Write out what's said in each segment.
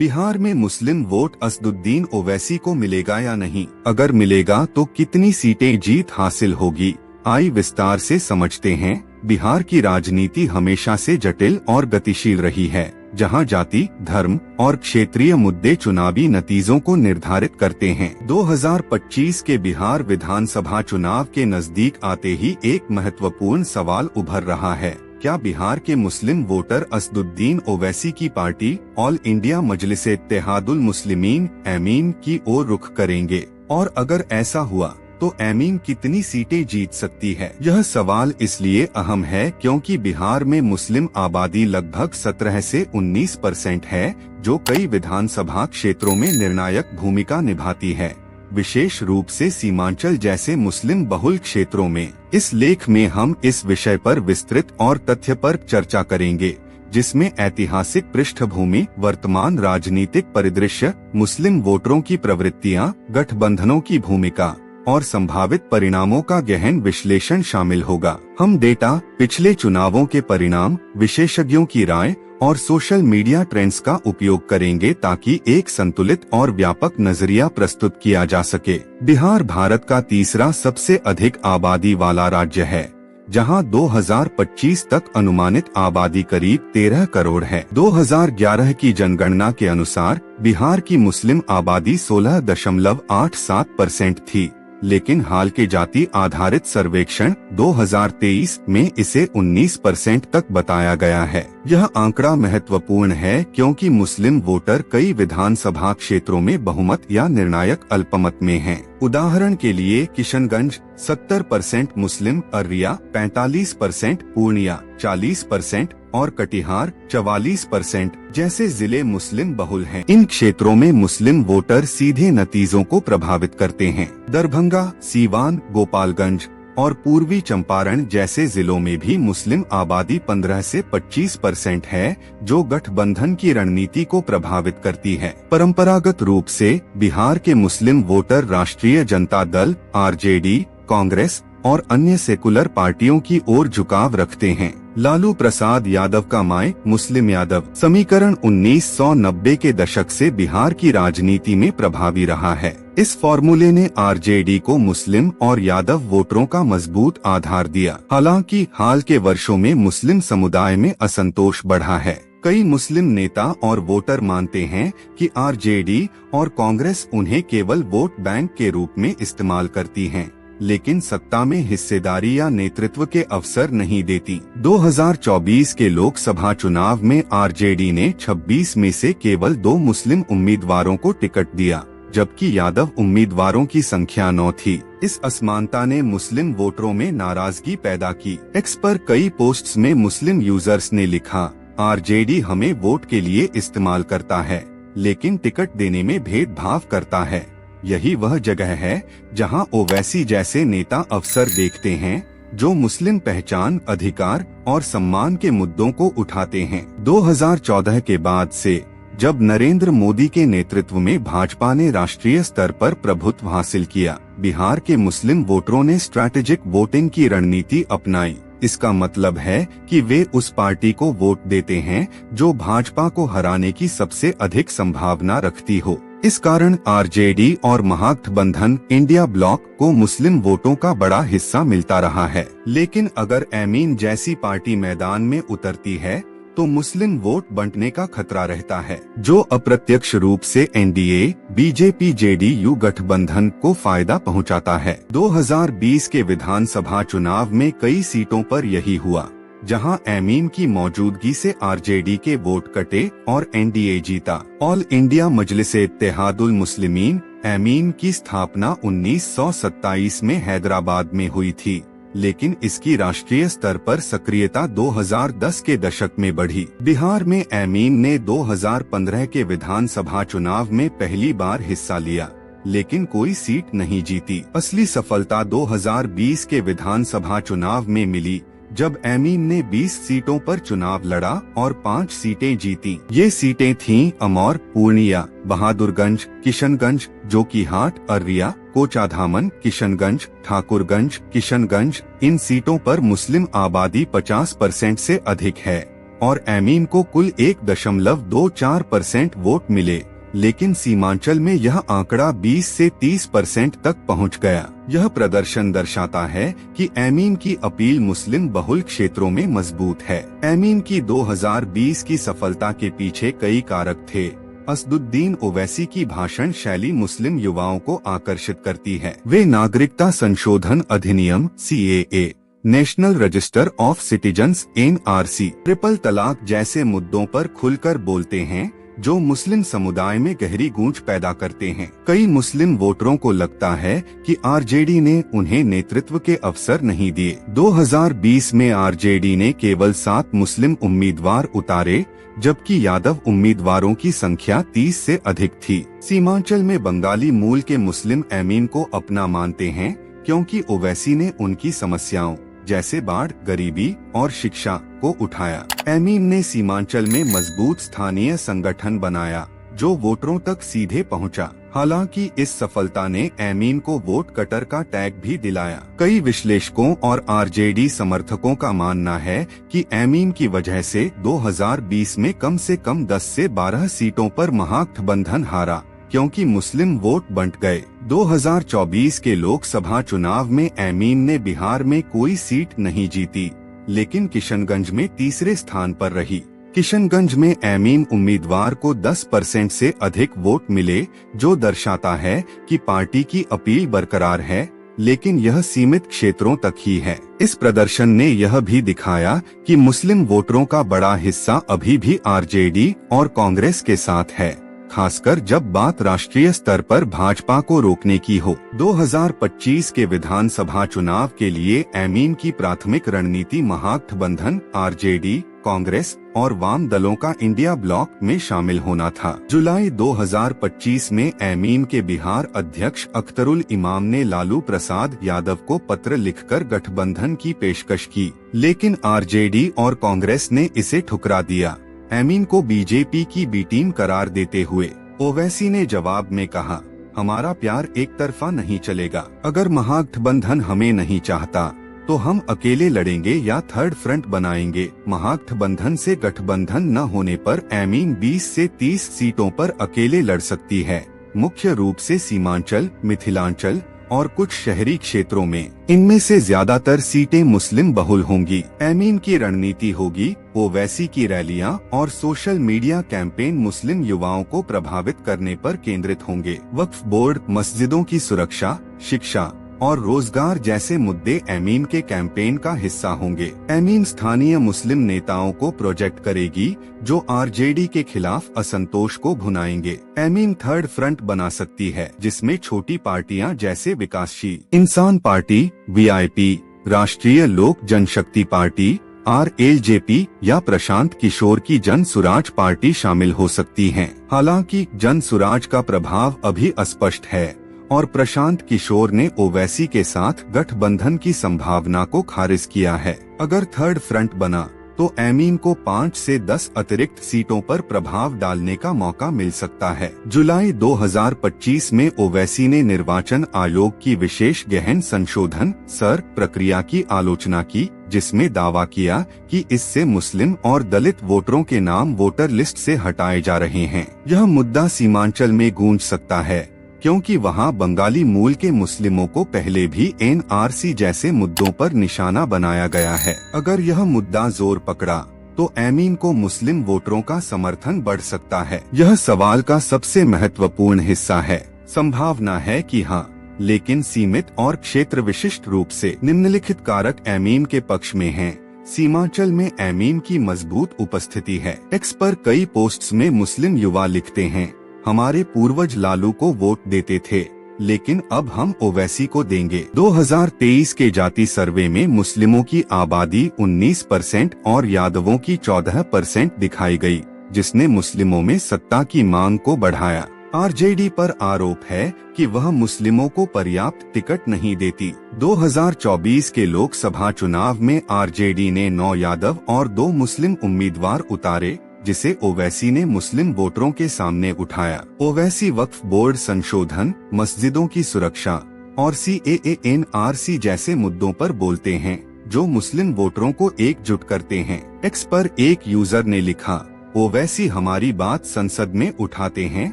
बिहार में मुस्लिम वोट असदुद्दीन ओवैसी को मिलेगा या नहीं? अगर मिलेगा तो कितनी सीटें जीत हासिल होगी? आई विस्तार से समझते हैं। बिहार की राजनीति हमेशा से जटिल और गतिशील रही है, जहां जाति, धर्म और क्षेत्रीय मुद्दे चुनावी नतीजों को निर्धारित करते हैं। 2025 के बिहार विधानसभा चुनाव के नजदीक आते ही एक महत्वपूर्ण सवाल उभर रहा है। क्या बिहार के मुस्लिम वोटर असदुद्दीन ओवैसी की पार्टी ऑल इंडिया मजलिस-ए-इत्तेहादुल मुस्लिमीन एमीन की ओर रुख करेंगे? और अगर ऐसा हुआ तो एमीन कितनी सीटें जीत सकती है? यह सवाल इसलिए अहम है क्योंकि बिहार में मुस्लिम आबादी लगभग 17 से 19% है, जो कई विधानसभा क्षेत्रों में निर्णायक भूमिका निभाती है, विशेष रूप से सीमांचल जैसे मुस्लिम बहुल क्षेत्रों में। इस लेख में हम इस विषय पर विस्तृत और तथ्यपर चर्चा करेंगे, जिसमें ऐतिहासिक पृष्ठभूमि, वर्तमान राजनीतिक परिदृश्य, मुस्लिम वोटरों की प्रवृत्तियां, गठबंधनों की भूमिका और संभावित परिणामों का गहन विश्लेषण शामिल होगा। हम डेटा, पिछले चुनावों के परिणाम, विशेषज्ञों की राय और सोशल मीडिया ट्रेंड्स का उपयोग करेंगे ताकि एक संतुलित और व्यापक नजरिया प्रस्तुत किया जा सके। बिहार भारत का तीसरा सबसे अधिक आबादी वाला राज्य है, जहां 2025 तक अनुमानित आबादी करीब 13 करोड़ है। 2011 की जनगणना के अनुसार बिहार की मुस्लिम आबादी 16.87% थी, लेकिन हाल के जाति आधारित सर्वेक्षण 2023 में इसे 19% तक बताया गया है। यह आंकड़ा महत्वपूर्ण है क्योंकि मुस्लिम वोटर कई विधानसभा क्षेत्रों में बहुमत या निर्णायक अल्पमत में हैं। उदाहरण के लिए किशनगंज 70% मुस्लिम, अररिया 45%, पूर्णिया 40% और कटिहार 44% जैसे जिले मुस्लिम बहुल हैं। इन क्षेत्रों में मुस्लिम वोटर सीधे नतीजों को प्रभावित करते हैं। दरभंगा, सीवान, गोपालगंज और पूर्वी चंपारण जैसे जिलों में भी मुस्लिम आबादी 15 से 25% है, जो गठबंधन की रणनीति को प्रभावित करती है। परंपरागत रूप से बिहार के मुस्लिम वोटर राष्ट्रीय जनता दल, आरजेडी, कांग्रेस और अन्य सेकुलर पार्टियों की ओर झुकाव रखते हैं। लालू प्रसाद यादव का माय मुस्लिम यादव समीकरण 1990 के दशक से बिहार की राजनीति में प्रभावी रहा है। इस फॉर्मूले ने आरजेडी को मुस्लिम और यादव वोटरों का मजबूत आधार दिया। हालांकि हाल के वर्षों में मुस्लिम समुदाय में असंतोष बढ़ा है। कई मुस्लिम नेता और वोटर मानते हैं कि आरजेडी और कांग्रेस उन्हें केवल वोट बैंक के रूप में इस्तेमाल करती हैं, लेकिन सत्ता में हिस्सेदारी या नेतृत्व के अवसर नहीं देती। 2024 के लोकसभा चुनाव में आरजेडी ने 26 में से केवल 2 मुस्लिम उम्मीदवारों को टिकट दिया, जबकि यादव उम्मीदवारों की संख्या 9 थी। इस असमानता ने मुस्लिम वोटरों में नाराजगी पैदा की। एक्स पर कई पोस्ट्स में मुस्लिम यूजर्स ने लिखा, आरजेडी हमें वोट के लिए इस्तेमाल करता है, लेकिन टिकट देने में भेदभाव करता है। यही वह जगह है जहां ओवैसी जैसे नेता अवसर देखते हैं, जो मुस्लिम पहचान, अधिकार और सम्मान के मुद्दों को उठाते हैं। 2014 के बाद से जब नरेंद्र मोदी के नेतृत्व में भाजपा ने राष्ट्रीय स्तर पर प्रभुत्व हासिल किया, बिहार के मुस्लिम वोटरों ने स्ट्रैटेजिक वोटिंग की रणनीति अपनाई। इसका मतलब है कि वे उस पार्टी को वोट देते हैं जो भाजपा को हराने की सबसे अधिक संभावना रखती हो। इस कारण आरजेडी और महागठबंधन इंडिया ब्लॉक को मुस्लिम वोटों का बड़ा हिस्सा मिलता रहा है। लेकिन अगर एमीन जैसी पार्टी मैदान में उतरती है तो मुस्लिम वोट बंटने का खतरा रहता है, जो अप्रत्यक्ष रूप से एनडीए, बीजेपी, जेडीयू गठबंधन को फायदा पहुंचाता है। 2020 के विधानसभा चुनाव में कई सीटों पर यही हुआ, जहां एमीन की मौजूदगी से आरजेडी के वोट कटे और एनडीए जीता। ऑल इंडिया मजलिस-ए-इत्तेहादुल मुस्लिमीन एमीन की स्थापना 1927 में हैदराबाद में हुई थी, लेकिन इसकी राष्ट्रीय स्तर पर सक्रियता 2010 के दशक में बढ़ी। बिहार में एमीन ने 2015 के विधानसभा चुनाव में पहली बार हिस्सा लिया, लेकिन कोई सीट नहीं जीती। असली सफलता 2020 के विधानसभा चुनाव में मिली, जब एमीन ने 20 सीटों पर चुनाव लड़ा और 5 सीटें जीती। ये सीटें थीं अमौर, पूर्णिया, बहादुरगंज, किशनगंज, जोकीहाट, अररिया, कोचाधामन, किशनगंज, ठाकुरगंज, किशनगंज। इन सीटों पर मुस्लिम आबादी 50% से अधिक है और एमीन को कुल 1.24% वोट मिले, लेकिन सीमांचल में यह आंकड़ा 20 से 30% तक पहुंच गया। यह प्रदर्शन दर्शाता है कि एमीन की अपील मुस्लिम बहुल क्षेत्रों में मजबूत है। एमीन की 2020 की सफलता के पीछे कई कारक थे। असदुद्दीन ओवैसी की भाषण शैली मुस्लिम युवाओं को आकर्षित करती है। वे नागरिकता संशोधन अधिनियम CAA, national register of citizens NRC, triple तलाक जैसे मुद्दों पर खुलकर बोलते हैं, जो मुस्लिम समुदाय में गहरी गूंज पैदा करते हैं। कई मुस्लिम वोटरों को लगता है कि RJD ने उन्हें नेतृत्व के अवसर नहीं दिए। 2020 में RJD ने केवल 7 मुस्लिम उम्मीदवार उतारे, जबकि यादव उम्मीदवारों की संख्या 30 से अधिक थी। सीमांचल में बंगाली मूल के मुस्लिम एमीन को अपना मानते हैं, क्योंकि ओवैसी ने उनकी समस्याओं जैसे बाढ़, गरीबी और शिक्षा को उठाया। एमीन ने सीमांचल में मजबूत स्थानीय संगठन बनाया, जो वोटरों तक सीधे पहुंचा। हालांकि इस सफलता ने एमीन को वोट कटर का टैग भी दिलाया। कई विश्लेषकों और RJD समर्थकों का मानना है कि एमीन की वजह से 2020 में कम से कम 10 से 12 सीटों पर महागठबंधन हारा, क्योंकि मुस्लिम वोट बंट गए। 2024 के लोकसभा चुनाव में एमीन ने बिहार में कोई सीट नहीं जीती, लेकिन किशनगंज में तीसरे स्थान पर रही। किशनगंज में एमीन उम्मीदवार को 10% से अधिक वोट मिले, जो दर्शाता है कि पार्टी की अपील बरकरार है, लेकिन यह सीमित क्षेत्रों तक ही है। इस प्रदर्शन ने यह भी दिखाया कि मुस्लिम वोटरों का बड़ा हिस्सा अभी भी RJD और कांग्रेस के साथ है, खासकर जब बात राष्ट्रीय स्तर पर भाजपा को रोकने की हो। 2025 के विधानसभा चुनाव के लिए एमीन की प्राथमिक रणनीति महागठबंधन RJD, कांग्रेस और वाम दलों का इंडिया ब्लॉक में शामिल होना था। जुलाई 2025 में एमीन के बिहार अध्यक्ष अख्तरुल इमाम ने लालू प्रसाद यादव को पत्र लिखकर गठबंधन की पेशकश की, लेकिन RJD और कांग्रेस ने इसे ठुकरा दिया। एमीन को बीजेपी की बी टीम करार देते हुए ओवैसी ने जवाब में कहा, हमारा प्यार एक तरफा नहीं चलेगा। अगर महागठबंधन हमें नहीं चाहता तो हम अकेले लड़ेंगे या थर्ड फ्रंट बनाएंगे। महागठबंधन से गठबंधन न होने पर एमीन 20 से 30 सीटों पर अकेले लड़ सकती है, मुख्य रूप से सीमांचल, मिथिलांचल और कुछ शहरी क्षेत्रों में। इनमें से ज्यादातर सीटें मुस्लिम बहुल होंगी। एमीन की रणनीति होगी ओवैसी की रैलियां और सोशल मीडिया कैंपेन मुस्लिम युवाओं को प्रभावित करने पर केंद्रित होंगे। वक्फ बोर्ड, मस्जिदों की सुरक्षा, शिक्षा और रोजगार जैसे मुद्दे एमीन के कैंपेन का हिस्सा होंगे। एमीन स्थानीय मुस्लिम नेताओं को प्रोजेक्ट करेगी, जो RJD के खिलाफ असंतोष को भुनाएंगे। एमीन थर्ड फ्रंट बना सकती है, जिसमें छोटी पार्टियां जैसे विकासशील इंसान पार्टी, VIP, राष्ट्रीय लोक जनशक्ति पार्टी, RLJP या प्रशांत किशोर की जन सुराज पार्टी शामिल हो सकती हैं। हालांकि जन सुराज का प्रभाव अभी अस्पष्ट है और प्रशांत किशोर ने ओवैसी के साथ गठबंधन की संभावना को खारिज किया है। अगर थर्ड फ्रंट बना तो एमीन को 5 से 10 अतिरिक्त सीटों पर प्रभाव डालने का मौका मिल सकता है। जुलाई 2025 में ओवैसी ने निर्वाचन आयोग की विशेष गहन संशोधन (सर) प्रक्रिया की आलोचना की, जिसमें दावा किया कि इससे मुस्लिम और दलित वोटरों के नाम वोटर लिस्ट से हटाए जा रहे हैं। यह मुद्दा सीमांचल में गूंज सकता है, क्योंकि वहां बंगाली मूल के मुस्लिमों को पहले भी NRC जैसे मुद्दों पर निशाना बनाया गया है। अगर यह मुद्दा जोर पकड़ा तो एमीन को मुस्लिम वोटरों का समर्थन बढ़ सकता है। यह सवाल का सबसे महत्वपूर्ण हिस्सा है। संभावना है कि हाँ, लेकिन सीमित और क्षेत्र विशिष्ट रूप से निम्नलिखित कारक एमीन के पक्ष में हैं। सीमांचल में एमीन की मजबूत उपस्थिति है। X पर कई पोस्ट्स में मुस्लिम युवा लिखते हैं, हमारे पूर्वज लालू को वोट देते थे, लेकिन अब हम ओवैसी को देंगे। 2023 के जाति सर्वे में मुस्लिमों की आबादी 19% और यादवों की 14% दिखाई गई, जिसने मुस्लिमों में सत्ता की मांग को बढ़ाया। RJD पर आरोप है कि वह मुस्लिमों को पर्याप्त टिकट नहीं देती। 2024 के लोकसभा चुनाव में RJD ने 9 यादव और 2 मुस्लिम उम्मीदवार उतारे, जिसे ओवैसी ने मुस्लिम वोटरों के सामने उठाया। ओवैसी वक्फ बोर्ड संशोधन, मस्जिदों की सुरक्षा और CAA NRC जैसे मुद्दों पर बोलते हैं, जो मुस्लिम वोटरों को एकजुट करते हैं। एक्स पर एक यूजर ने लिखा, ओवैसी हमारी बात संसद में उठाते हैं,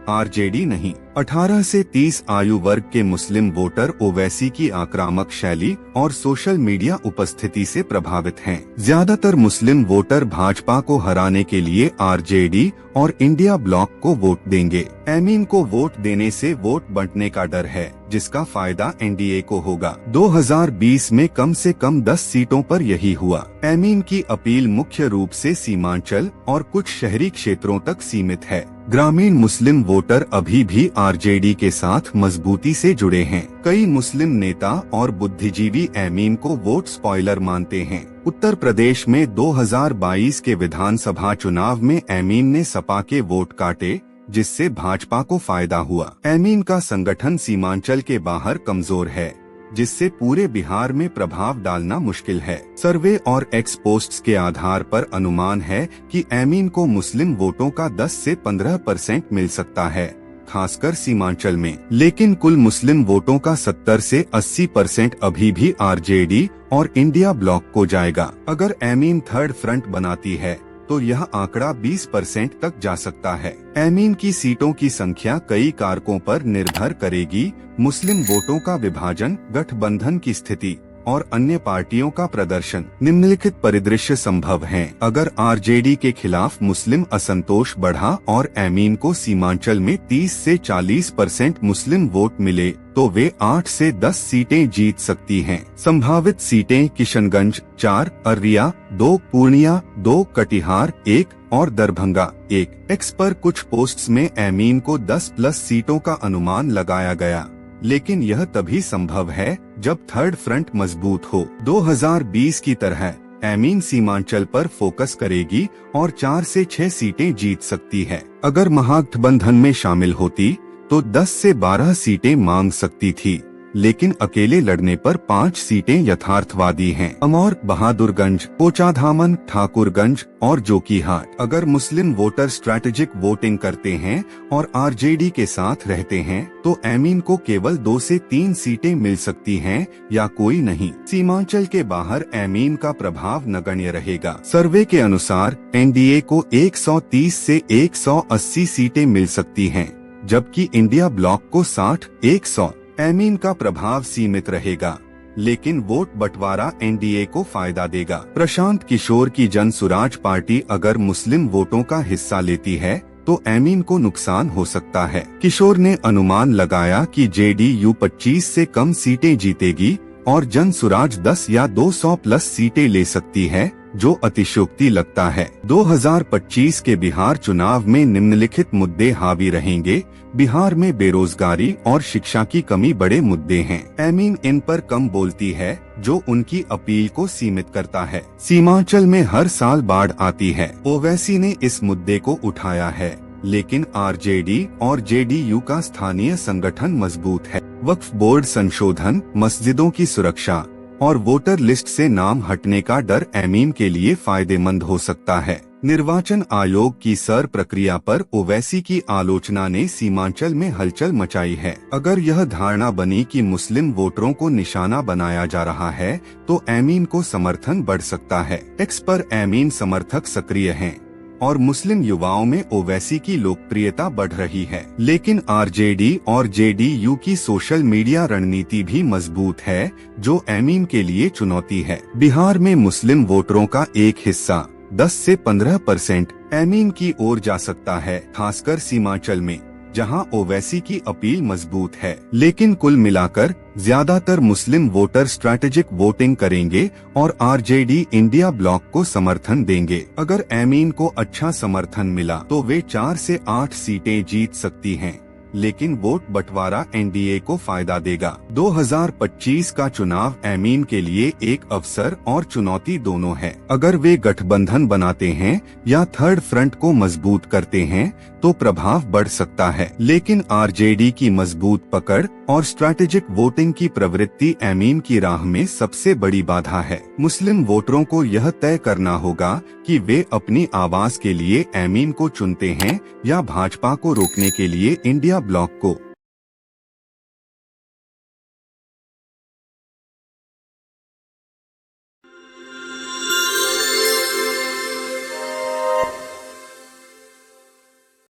आरजेडी नहीं। 18 से 30 आयु वर्ग के मुस्लिम वोटर ओवैसी की आक्रामक शैली और सोशल मीडिया उपस्थिति से प्रभावित हैं। ज्यादातर मुस्लिम वोटर भाजपा को हराने के लिए आरजेडी और इंडिया ब्लॉक को वोट देंगे। एमीन को वोट देने से वोट बंटने का डर है, जिसका फायदा एनडीए को होगा। 2020 में कम से कम 10 सीटों पर यही हुआ। एमीन की अपील मुख्य रूप से सीमांचल और कुछ शहरी क्षेत्रों तक सीमित है। ग्रामीण मुस्लिम वोटर अभी भी आरजेडी के साथ मजबूती से जुड़े हैं। कई मुस्लिम नेता और बुद्धिजीवी एमीन को वोट स्पॉइलर मानते हैं। उत्तर प्रदेश में 2022 के विधानसभा चुनाव में एमीन ने सपा के वोट काटे, जिससे भाजपा को फायदा हुआ। एमीन का संगठन सीमांचल के बाहर कमजोर है, जिससे पूरे बिहार में प्रभाव डालना मुश्किल है। सर्वे और एक्स पोस्ट्स के आधार पर अनुमान है कि एमीन को मुस्लिम वोटों का 10 से 15% मिल सकता है, खासकर सीमांचल में। लेकिन कुल मुस्लिम वोटों का 70 से 80% अभी भी आरजेडी और इंडिया ब्लॉक को जाएगा। अगर एमीन थर्ड फ्रंट बनाती है तो यह आंकड़ा 20% तक जा सकता है। एमीन की सीटों की संख्या कई कारकों पर निर्भर करेगी, मुस्लिम वोटों का विभाजन, गठबंधन की स्थिति और अन्य पार्टियों का प्रदर्शन। निम्नलिखित परिदृश्य संभव हैं। अगर आरजेडी के खिलाफ मुस्लिम असंतोष बढ़ा और एमीन को सीमांचल में 30 से 40% मुस्लिम वोट मिले तो वे 8 से 10 सीटें जीत सकती हैं। संभावित सीटें किशनगंज 4, अररिया 2, पूर्णिया 2, कटिहार 1 और दरभंगा 1। एक्स पर कुछ पोस्ट्स में एमीन को 10+ सीटों का अनुमान लगाया गया, लेकिन यह तभी संभव है जब थर्ड फ्रंट मजबूत हो। 2020 की तरह एमीन सीमांचल पर फोकस करेगी और 4 से 6 सीटें जीत सकती है। अगर महागठबंधन में शामिल होती तो 10 से 12 सीटें मांग सकती थी, लेकिन अकेले लड़ने पर 5 सीटें यथार्थवादी हैं। अमौर, बहादुरगंज, कोचाधामन, ठाकुरगंज और जोकीहाट। अगर मुस्लिम वोटर स्ट्रैटेजिक वोटिंग करते हैं और आरजेडी के साथ रहते हैं तो एमीन को केवल 2 से 3 सीटें मिल सकती हैं या कोई नहीं। सीमांचल के बाहर एमीन का प्रभाव नगण्य रहेगा। सर्वे के अनुसार एनडीए को 130 से 180 सीटें मिल सकती हैं, जबकि इंडिया ब्लॉक को 60-100। एमीन का प्रभाव सीमित रहेगा, लेकिन वोट बंटवारा एनडीए को फायदा देगा। प्रशांत किशोर की जन सुराज पार्टी अगर मुस्लिम वोटों का हिस्सा लेती है तो एमीन को नुकसान हो सकता है। किशोर ने अनुमान लगाया कि जेडीयू 25 से कम सीटें जीतेगी और जन सुराज 10 या 200+ सीटें ले सकती है, जो अतिशयोक्ति लगता है। 2025 के बिहार चुनाव में निम्नलिखित मुद्दे हावी रहेंगे। बिहार में बेरोजगारी और शिक्षा की कमी बड़े मुद्दे हैं। एमीन इन पर कम बोलती है, जो उनकी अपील को सीमित करता है। सीमांचल में हर साल बाढ़ आती है। ओवैसी ने इस मुद्दे को उठाया है, लेकिन आरजेडी और जेडीयू का स्थानीय संगठन मजबूत है। वक्फ बोर्ड संशोधन, मस्जिदों की सुरक्षा और वोटर लिस्ट से नाम हटने का डर एमीन के लिए फायदेमंद हो सकता है। निर्वाचन आयोग की सर प्रक्रिया पर ओवैसी की आलोचना ने सीमांचल में हलचल मचाई है। अगर यह धारणा बनी कि मुस्लिम वोटरों को निशाना बनाया जा रहा है तो एमीन को समर्थन बढ़ सकता है। एक्स पर एमीन समर्थक सक्रिय हैं और मुस्लिम युवाओं में ओवैसी की लोकप्रियता बढ़ रही है। लेकिन आरजेडी और जेडीयू की सोशल मीडिया रणनीति भी मजबूत है, जो एमीन के लिए चुनौती है। बिहार में मुस्लिम वोटरों का एक हिस्सा 10 से 15% एमीन की ओर जा सकता है, खासकर सीमांचल में, जहां ओवैसी की अपील मजबूत है। लेकिन कुल मिलाकर ज्यादातर मुस्लिम वोटर स्ट्रैटेजिक वोटिंग करेंगे और आरजेडी इंडिया ब्लॉक को समर्थन देंगे। अगर एमीन को अच्छा समर्थन मिला तो वे 4 से 8 सीटें जीत सकती हैं, लेकिन वोट बंटवारा एनडीए को फायदा देगा। 2025 का चुनाव एमीन के लिए एक अवसर और चुनौती दोनों है। अगर वे गठबंधन बनाते हैं या थर्ड फ्रंट को मजबूत करते हैं तो प्रभाव बढ़ सकता है, लेकिन आरजेडी की मजबूत पकड़ और स्ट्रैटेजिक वोटिंग की प्रवृत्ति एमीन की राह में सबसे बड़ी बाधा है। मुस्लिम वोटरों को यह तय करना होगा कि वे अपनी आवाज के लिए एमीन को चुनते हैं या भाजपा को रोकने के लिए इंडिया ब्लॉक को।